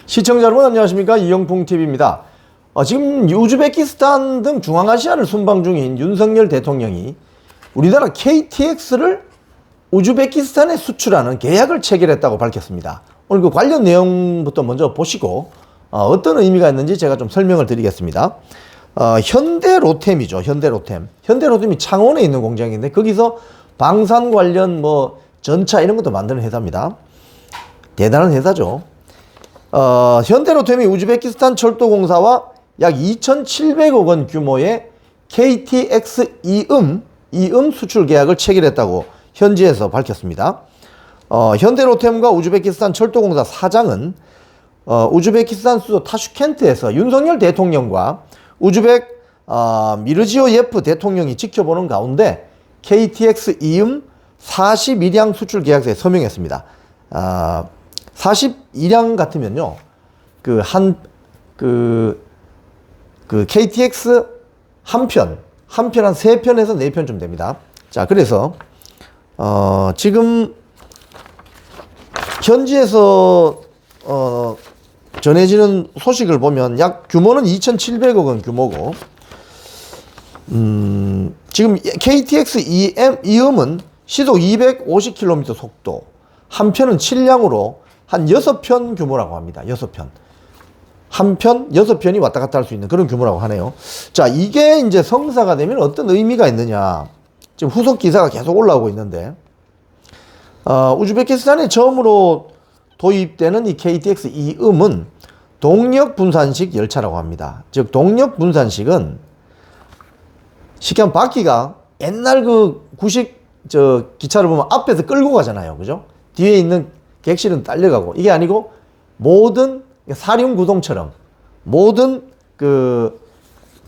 시청자 여러분 안녕하십니까, 이영풍TV입니다. 지금 우즈베키스탄 등 중앙아시아를 순방 중인 윤석열 대통령이 우리나라 KTX를 우즈베키스탄에 수출하는 계약을 체결했다고 밝혔습니다. 오늘 그 관련 내용부터 먼저 보시고 어떤 의미가 있는지 제가 좀 설명을 드리겠습니다. 현대로템이죠. 현대로템이 창원에 있는 공장인데 거기서 방산 관련 뭐 전차 이런 것도 만드는 회사입니다. 대단한 회사죠. 현대로템이 우즈베키스탄 철도공사와 약 2,700억 원 규모의 KTX 이음 수출 계약을 체결했다고 현지에서 밝혔습니다. 현대로템과 우즈베키스탄 철도공사 사장은 우즈베키스탄 수도 타슈켄트에서 윤석열 대통령과 우즈벡 미르지오예프 대통령이 지켜보는 가운데 KTX 이음 42량 수출 계약서에 서명했습니다. 42량 같으면요, KTX 한 편 한 3편에서 4편쯤 됩니다. 자, 그래서, 지금, 현지에서, 전해지는 소식을 보면 약 규모는 2,700억 원 규모고, 지금 KTX 이음은 시속 250km 속도, 한 편은 7량으로 한 6편 규모라고 합니다. 6편. 한 편, 6편이 왔다 갔다 할 수 있는 그런 규모라고 하네요. 자, 이게 이제 성사가 되면 어떤 의미가 있느냐. 지금 후속 기사가 계속 올라오고 있는데, 우즈베키스탄에 처음으로 도입되는 이 KTX 이음은 동력 분산식 열차라고 합니다. 즉, 동력 분산식은 쉽게 하면 바퀴가 옛날 그 구식 기차를 보면 앞에서 끌고 가잖아요. 그죠? 뒤에 있는 객실은 딸려가고, 이게 아니고 모든 사륜구동처럼 모든 그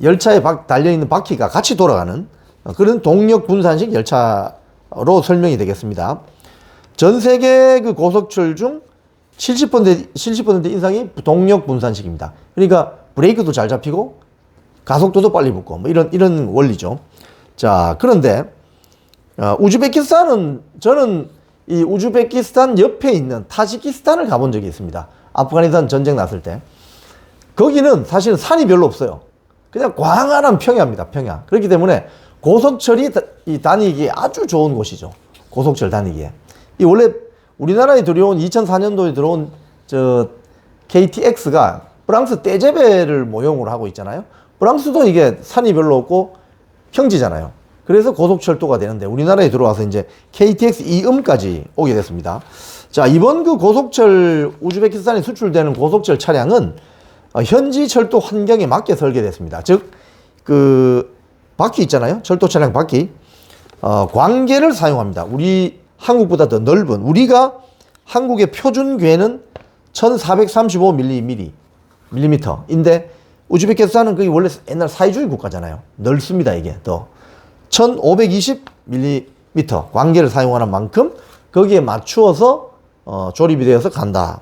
열차에 달려있는 바퀴가 같이 돌아가는 그런 동력 분산식 열차로 설명이 되겠습니다. 전 세계 그 고속철 중 70% 이상이 동력 분산식입니다. 그러니까 브레이크도 잘 잡히고 가속도도 빨리 붙고 뭐 이런 원리죠. 자, 그런데 우즈베키스탄은, 저는 이 우즈베키스탄 옆에 있는 타지키스탄을 가본 적이 있습니다. 아프가니스탄 전쟁 났을 때. 거기는 사실은 산이 별로 없어요. 그냥 광활한 평야입니다. 평야. 그렇기 때문에 고속철이 다니기에 아주 좋은 곳이죠. 고속철 다니기에. 이 원래 우리나라에 들어온 2004년도에 들어온 KTX가 프랑스 떼제베를 모형으로 하고 있잖아요. 프랑스도 이게 산이 별로 없고 평지잖아요. 그래서 고속철도가 되는데 우리나라에 들어와서 이제 KTX 이음까지 오게 됐습니다. 자, 이번 그 고속철, 우즈베키스탄에 수출되는 고속철 차량은 현지 철도 환경에 맞게 설계됐습니다. 즉, 그 바퀴 있잖아요. 철도 차량 바퀴. 광계를 사용합니다. 우리 한국보다 더 넓은, 우리가 한국의 표준 궤는 1435mm인데 우즈베키스탄은 그게 원래 옛날 사회주의 국가잖아요. 넓습니다. 이게 더 1520mm 광계를 사용하는 만큼 거기에 맞추어서 조립이 되어서 간다.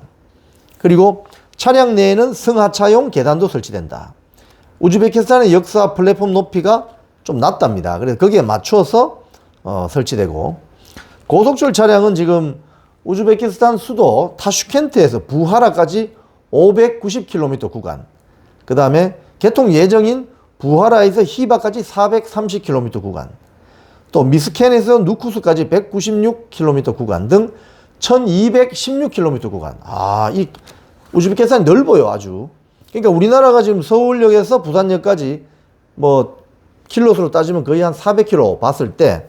그리고 차량 내에는 승하차용 계단도 설치된다. 우즈베키스탄의 역사 플랫폼 높이가 좀 낮답니다. 그래서 거기에 맞추어서 설치되고, 고속철 차량은 지금 우즈베키스탄 수도 타슈켄트에서 부하라까지 590km 구간, 그 다음에 개통 예정인 부하라에서 히바까지 430km 구간, 또 미스켄에서 누쿠스까지 196km 구간 등 1216km 구간. 이 우즈베키스탄이 넓어요, 아주. 그러니까 우리나라가 지금 서울역에서 부산역까지 뭐 킬로수로 따지면 거의 한 400km 봤을 때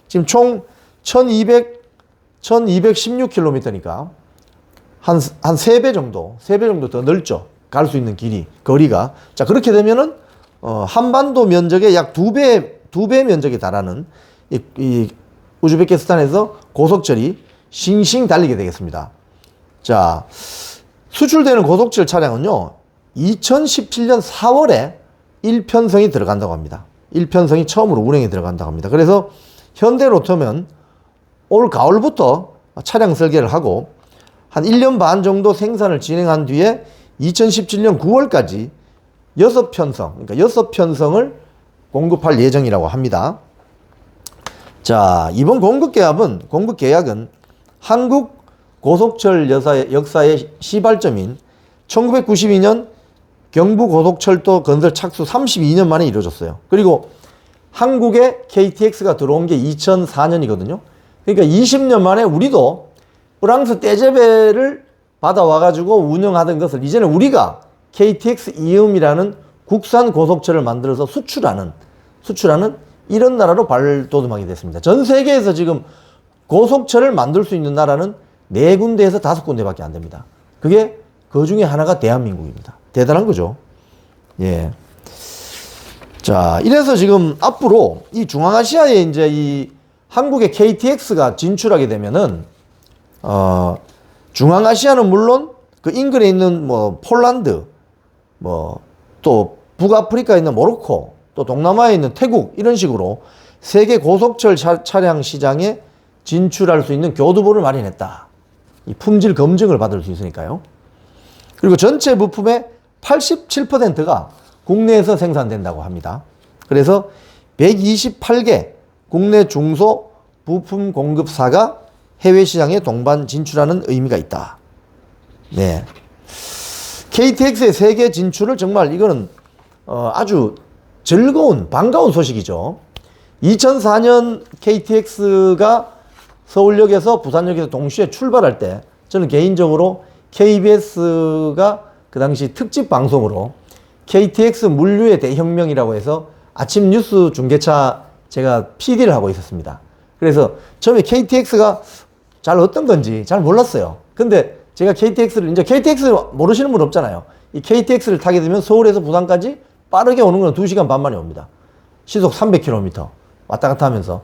지금 총 1216km니까 한 3배 정도 더 넓죠. 갈 수 있는 거리가. 자, 그렇게 되면은 한반도 면적의 약 2배 면적에 달하는 이 우즈베키스탄에서 고속철이 싱싱 달리게 되겠습니다. 자, 수출되는 고속철 차량은요, 2017년 4월에 1편성이 들어간다고 합니다. 1편성이 처음으로 운행에 들어간다고 합니다. 그래서 현대로템은 올 가을부터 차량 설계를 하고 한 1년 반 정도 생산을 진행한 뒤에 2017년 9월까지 6편성, 그러니까 6편성을 공급할 예정이라고 합니다. 자, 이번 공급 계약은 한국 고속철 역사의 시발점인 1992년 경부고속철도 건설 착수 32년 만에 이루어졌어요. 그리고 한국에 KTX가 들어온 게 2004년이거든요. 그러니까 20년 만에 우리도 프랑스 떼제베를 받아와가지고 운영하던 것을 이제는 우리가 KTX 이음이라는 국산 고속철을 만들어서 수출하는 이런 나라로 발돋움하게 됐습니다. 전 세계에서 지금 고속철을 만들 수 있는 나라는 4군데에서 5군데밖에 안 됩니다. 그게 그 중에 하나가 대한민국입니다. 대단한 거죠. 예. 자, 이래서 지금 앞으로 이 중앙아시아에 이제 이 한국의 KTX가 진출하게 되면은, 중앙아시아는 물론 그 인근에 있는 뭐 폴란드, 뭐 또 북아프리카에 있는 모로코, 또 동남아에 있는 태국 이런 식으로 세계 고속철 차량 시장에 진출할 수 있는 교두보를 마련했다. 이 품질 검증을 받을 수 있으니까요. 그리고 전체 부품의 87%가 국내에서 생산된다고 합니다. 그래서 128개 국내 중소 부품 공급사가 해외 시장에 동반 진출하는 의미가 있다. 네. KTX의 세계 진출을 정말 이거는 아주 즐거운 반가운 소식이죠. 2004년 KTX가 서울역에서 부산역에서 동시에 출발할 때 저는 개인적으로 KBS가 그 당시 특집 방송으로 KTX 물류의 대혁명이라고 해서 아침 뉴스 중계차 제가 PD를 하고 있었습니다. 그래서 처음에 KTX가 잘 어떤 건지 잘 몰랐어요. 근데 제가 KTX를, 이제 KTX를 모르시는 분 없잖아요. 이 KTX를 타게 되면 서울에서 부산까지 빠르게 오는 건 2시간 반 만에 옵니다. 시속 300km 왔다 갔다 하면서.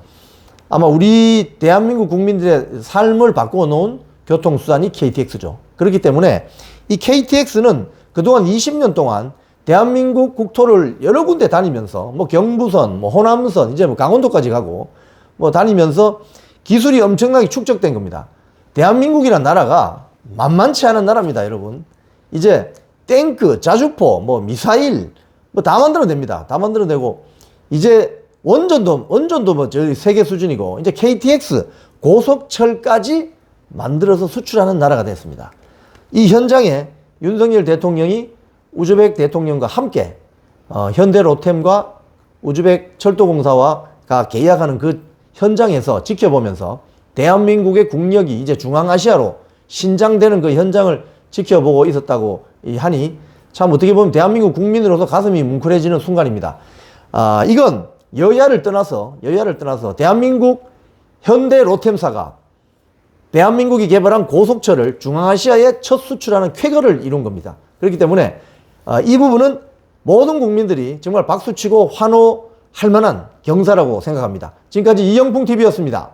아마 우리 대한민국 국민들의 삶을 바꾸어 놓은 교통수단이 KTX죠. 그렇기 때문에 이 KTX는 그동안 20년 동안 대한민국 국토를 여러 군데 다니면서 뭐 경부선, 뭐 호남선, 이제 뭐 강원도까지 가고 뭐 다니면서 기술이 엄청나게 축적된 겁니다. 대한민국이란 나라가 만만치 않은 나라입니다, 여러분. 이제 탱크, 자주포, 뭐 미사일 뭐 다 만들어냅니다. 다 만들어내고 이제 원전도 뭐 저희 세계 수준이고 이제 KTX 고속철까지 만들어서 수출하는 나라가 됐습니다. 이 현장에 윤석열 대통령이 우즈벡 대통령과 함께 현대로템과 우즈벡 철도공사와 계약하는 그 현장에서 지켜보면서 대한민국의 국력이 이제 중앙아시아로 신장되는 그 현장을 지켜보고 있었다고 하니 참 어떻게 보면 대한민국 국민으로서 가슴이 뭉클해지는 순간입니다. 이건 여야를 떠나서 대한민국 현대로템사가 대한민국이 개발한 고속철을 중앙아시아에 첫 수출하는 쾌거를 이룬 겁니다. 그렇기 때문에 이 부분은 모든 국민들이 정말 박수치고 환호할 만한 경사라고 생각합니다. 지금까지 이영풍TV였습니다.